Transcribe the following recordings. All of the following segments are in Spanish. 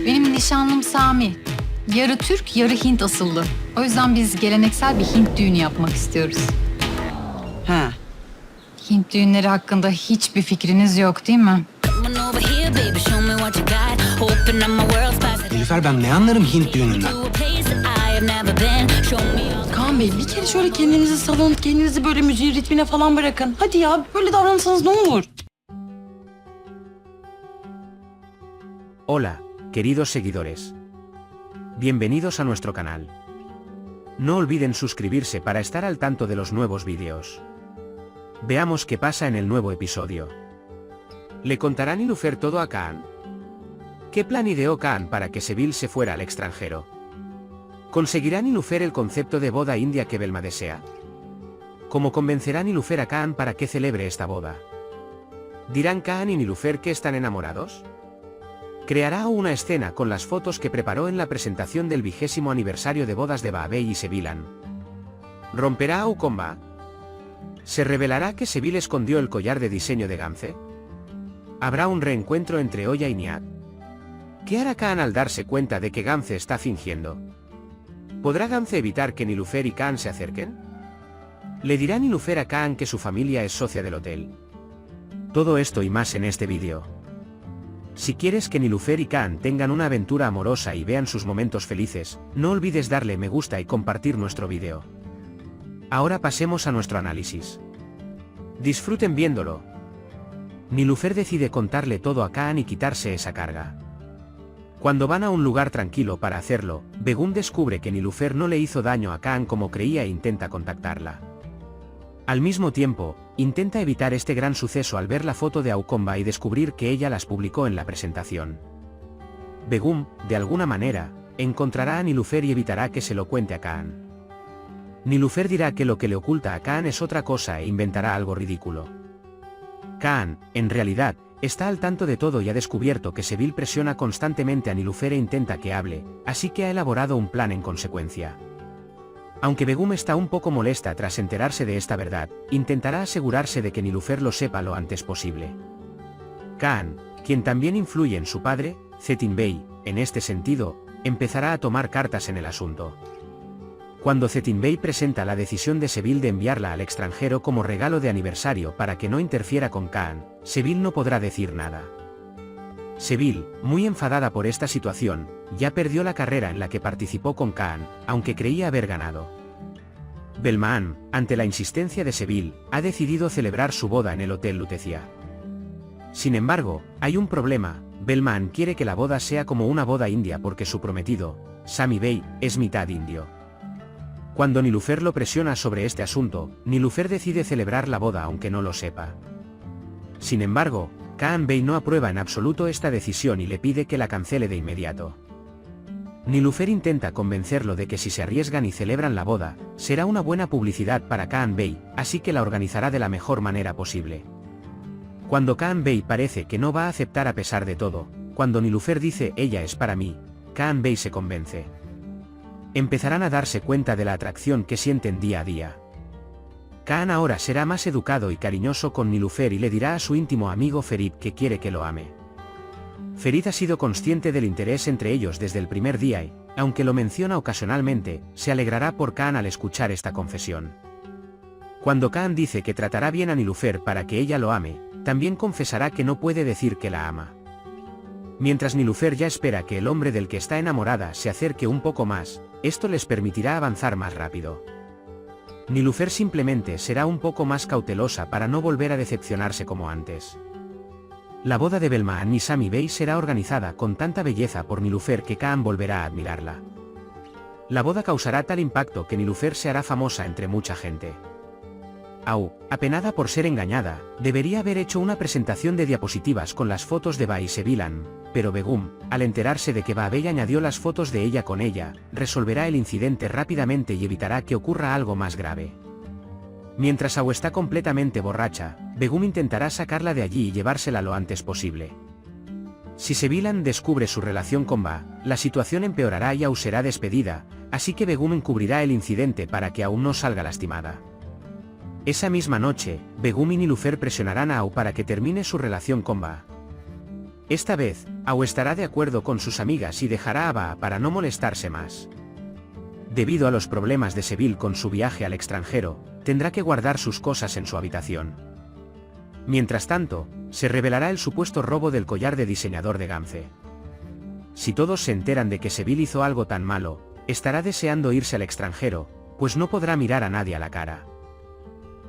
Benim nişanlım Sami. Yarı Türk, yarı Hint asıllı. O yüzden biz geleneksel bir Hint düğünü yapmak istiyoruz. Ha. Hint düğünleri hakkında hiçbir fikriniz yok değil mi? Nilüfer, ben ne anlarım Hint düğününden? Kaan Bey, bir kere şöyle kendinizi salın, kendinizi böyle müziğin ritmine falan bırakın. Hadi ya, böyle davranırsanız ne olur? Hola, queridos seguidores. Bienvenidos a nuestro canal. No olviden suscribirse para estar al tanto de los nuevos vídeos. Veamos qué pasa en el nuevo episodio. ¿Le contará Nilüfer todo a Kaan? ¿Qué plan ideó Kaan para que Sevil se fuera al extranjero? ¿Conseguirá Nilüfer el concepto de boda india que Belma desea? ¿Cómo convencerá Nilüfer a Kaan para que celebre esta boda? ¿Dirán Kaan y Nilüfer que están enamorados? ¿Creará una escena con las fotos que preparó en la presentación del 20º aniversario de bodas de Baabey y Sevilan? ¿Romperá Au con Ba? ¿Se revelará que Sevil escondió el collar de diseño de Gamze? ¿Habrá un reencuentro entre Oya y Nihat? ¿Qué hará Kaan al darse cuenta de que Gamze está fingiendo? ¿Podrá Gamze evitar que Nilüfer y Kaan se acerquen? ¿Le dirá Nilüfer a Kaan que su familia es socia del hotel? Todo esto y más en este vídeo. Si quieres que Nilüfer y Kaan tengan una aventura amorosa y vean sus momentos felices, no olvides darle me gusta y compartir nuestro vídeo. Ahora pasemos a nuestro análisis. Disfruten viéndolo. Nilüfer decide contarle todo a Kaan y quitarse esa carga. Cuando van a un lugar tranquilo para hacerlo, Begum descubre que Nilüfer no le hizo daño a Kaan como creía e intenta contactarla. Al mismo tiempo, intenta evitar este gran suceso al ver la foto de Aucomba y descubrir que ella las publicó en la presentación. Begum, de alguna manera, encontrará a Nilüfer y evitará que se lo cuente a Kaan. Nilüfer dirá que lo que le oculta a Kaan es otra cosa e inventará algo ridículo. Kaan, en realidad, está al tanto de todo y ha descubierto que Sevil presiona constantemente a Nilüfer e intenta que hable, así que ha elaborado un plan en consecuencia. Aunque Begum está un poco molesta tras enterarse de esta verdad, intentará asegurarse de que Nilüfer lo sepa lo antes posible. Kaan, quien también influye en su padre, Zetin Bey, en este sentido, empezará a tomar cartas en el asunto. Cuando Zetin Bey presenta la decisión de Sevil de enviarla al extranjero como regalo de aniversario para que no interfiera con Kaan, Sevil no podrá decir nada. Sevil, muy enfadada por esta situación, ya perdió la carrera en la que participó con Kaan, aunque creía haber ganado. Belmaan, ante la insistencia de Sevil, ha decidido celebrar su boda en el Hotel Lutecia. Sin embargo, hay un problema. Belmaan quiere que la boda sea como una boda india porque su prometido, Sami Bey, es mitad indio. Cuando Nilüfer lo presiona sobre este asunto, Nilüfer decide celebrar la boda aunque no lo sepa. Sin embargo, Kaan Bey no aprueba en absoluto esta decisión y le pide que la cancele de inmediato. Nilüfer intenta convencerlo de que si se arriesgan y celebran la boda, será una buena publicidad para Kaan Bey, así que la organizará de la mejor manera posible. Cuando Kaan Bey parece que no va a aceptar a pesar de todo, cuando Nilüfer dice ella es para mí, Kaan Bey se convence. Empezarán a darse cuenta de la atracción que sienten día a día. Kaan ahora será más educado y cariñoso con Nilüfer y le dirá a su íntimo amigo Ferit que quiere que lo ame. Ferit ha sido consciente del interés entre ellos desde el primer día y, aunque lo menciona ocasionalmente, se alegrará por Kaan al escuchar esta confesión. Cuando Kaan dice que tratará bien a Nilüfer para que ella lo ame, también confesará que no puede decir que la ama. Mientras Nilüfer ya espera que el hombre del que está enamorada se acerque un poco más, esto les permitirá avanzar más rápido. Nilüfer simplemente será un poco más cautelosa para no volver a decepcionarse como antes. La boda de Belmaan y Sami Bey será organizada con tanta belleza por Nilüfer que Kaan volverá a admirarla. La boda causará tal impacto que Nilüfer se hará famosa entre mucha gente. Au, apenada por ser engañada, debería haber hecho una presentación de diapositivas con las fotos de Ba y Sevilan, pero Begum, al enterarse de que Baabey añadió las fotos de ella con ella, resolverá el incidente rápidamente y evitará que ocurra algo más grave. Mientras Au está completamente borracha, Begum intentará sacarla de allí y llevársela lo antes posible. Si Sevilan descubre su relación con Ba, la situación empeorará y Au será despedida, así que Begum encubrirá el incidente para que Au no salga lastimada. Esa misma noche, Begum y Nilüfer presionarán a Au para que termine su relación con Ba. Esta vez, Ao estará de acuerdo con sus amigas y dejará a Ba para no molestarse más. Debido a los problemas de Seville con su viaje al extranjero, tendrá que guardar sus cosas en su habitación. Mientras tanto, se revelará el supuesto robo del collar de diseñador de Gance. Si todos se enteran de que Seville hizo algo tan malo, estará deseando irse al extranjero, pues no podrá mirar a nadie a la cara.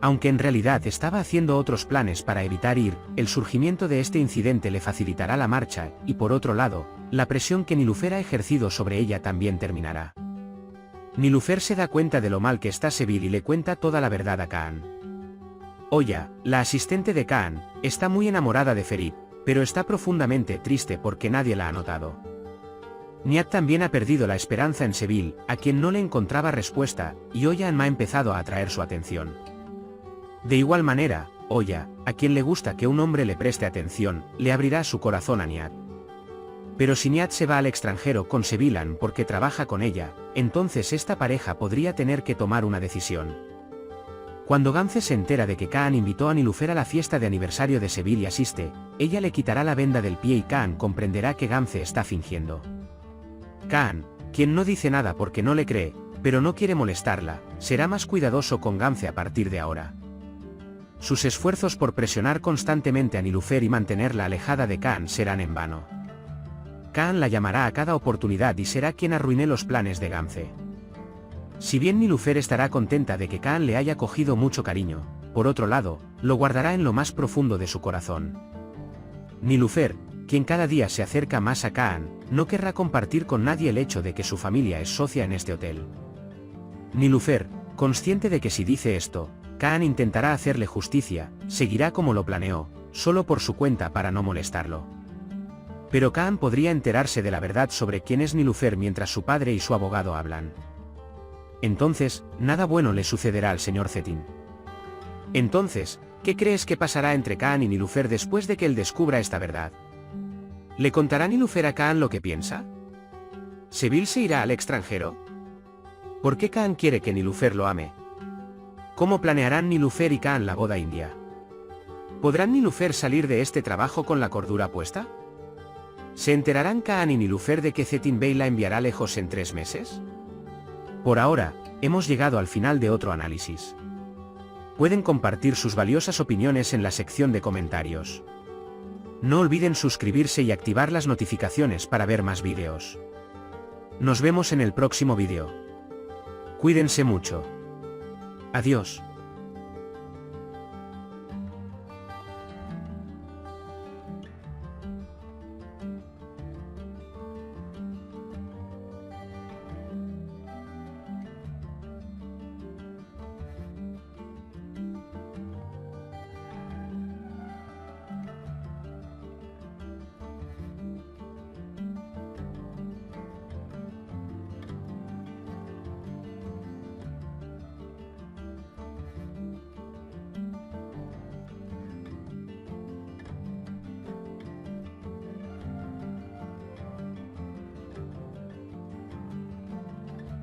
Aunque en realidad estaba haciendo otros planes para evitar ir, el surgimiento de este incidente le facilitará la marcha, y por otro lado, la presión que Nilüfer ha ejercido sobre ella también terminará. Nilüfer se da cuenta de lo mal que está Seville y le cuenta toda la verdad a Kaan. Oya, la asistente de Kaan, está muy enamorada de Ferit, pero está profundamente triste porque nadie la ha notado. Nihat también ha perdido la esperanza en Seville, a quien no le encontraba respuesta, y Oya ha empezado a atraer su atención. De igual manera, Oya, a quien le gusta que un hombre le preste atención, le abrirá su corazón a Nihat. Pero si Nihat se va al extranjero con Sevillan porque trabaja con ella, entonces esta pareja podría tener que tomar una decisión. Cuando Gance se entera de que Kaan invitó a Nilüfer a la fiesta de aniversario de Seville y asiste, ella le quitará la venda del pie y Kaan comprenderá que Gance está fingiendo. Kaan, quien no dice nada porque no le cree, pero no quiere molestarla, será más cuidadoso con Gance a partir de ahora. Sus esfuerzos por presionar constantemente a Nilüfer y mantenerla alejada de Kaan serán en vano. Kaan la llamará a cada oportunidad y será quien arruine los planes de Gance. Si bien Nilüfer estará contenta de que Kaan le haya cogido mucho cariño, por otro lado, lo guardará en lo más profundo de su corazón. Nilüfer, quien cada día se acerca más a Kaan, no querrá compartir con nadie el hecho de que su familia es socia en este hotel. Nilüfer, consciente de que si dice esto, Kaan intentará hacerle justicia, seguirá como lo planeó, solo por su cuenta para no molestarlo. Pero Kaan podría enterarse de la verdad sobre quién es Nilüfer mientras su padre y su abogado hablan. Entonces, nada bueno le sucederá al señor Cetin. Entonces, ¿qué crees que pasará entre Kaan y Nilüfer después de que él descubra esta verdad? ¿Le contará Nilüfer a Kaan lo que piensa? ¿Seville se irá al extranjero? ¿Por qué Kaan quiere que Nilüfer lo ame? ¿Cómo planearán Nilüfer y Kaan la boda india? ¿Podrán Nilüfer salir de este trabajo con la cordura puesta? ¿Se enterarán Kaan y Nilüfer de que Cetin Bey la enviará lejos en 3 meses? Por ahora, hemos llegado al final de otro análisis. Pueden compartir sus valiosas opiniones en la sección de comentarios. No olviden suscribirse y activar las notificaciones para ver más vídeos. Nos vemos en el próximo vídeo. Cuídense mucho. Adiós.